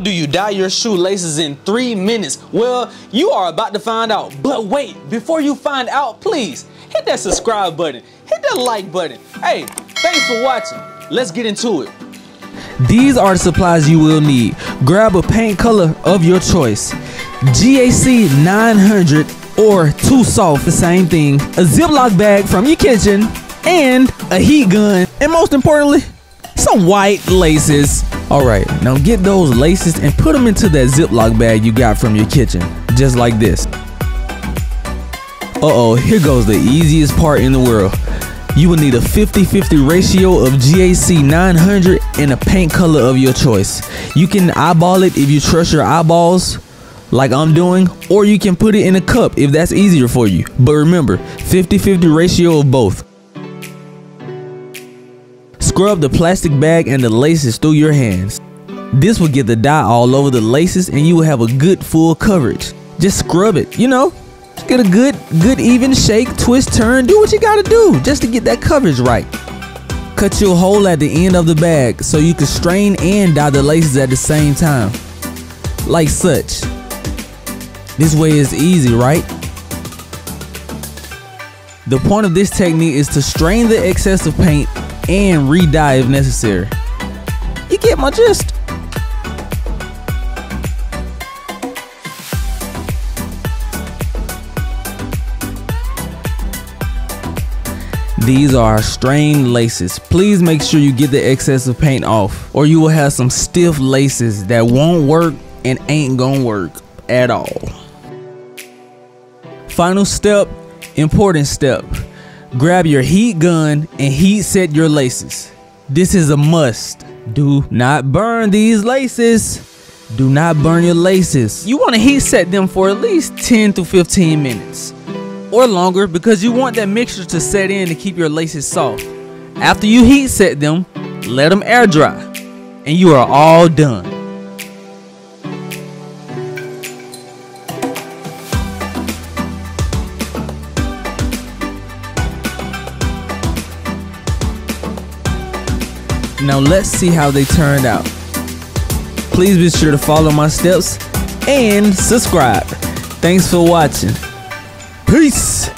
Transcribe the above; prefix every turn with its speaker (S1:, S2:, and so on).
S1: do you dye your shoelaces in 3 minutes? Well, you are about to find out. But wait, before you find out, please hit that subscribe button, hit that like button. Hey, thanks for watching. Let's get into it. These are the supplies you will need. Grab a paint color of your choice. GAC 900 or Too Soft, the same thing. A Ziploc bag from your kitchen and a heat gun. And most importantly, some white laces. Alright, now get those laces and put them into that Ziploc bag you got from your kitchen. Just like this. Uh-oh, here goes the easiest part in the world. You will need a 50-50 ratio of GAC 900 and a paint color of your choice. You can eyeball it if you trust your eyeballs, like I'm doing, or you can put it in a cup if that's easier for you. But remember, 50-50 ratio of both. Scrub the plastic bag and the laces through your hands. This will get the dye all over the laces and you will have a good full coverage. Just scrub it, you know. Get a good even shake, twist, turn, do what you gotta do just to get that coverage right. Cut your hole at the end of the bag so you can strain and dye the laces at the same time. Like such. This way is easy, right? The point of this technique is to strain the excessive paint and re-dye if necessary. You get my gist? These are strained laces. Please make sure you get the excessive paint off or you will have some stiff laces that won't work and ain't gonna work at all. Final step, important step. Grab your heat gun and heat set your laces. This is a must. Do not burn these laces. Do not burn your laces. You want to heat set them for at least 10 to 15 minutes or longer because you want that mixture to set in to keep your laces soft. After you heat set them, let them air dry and you are all done. Now let's see how they turned out. Please be sure to follow my steps and subscribe. Thanks for watching. Peace.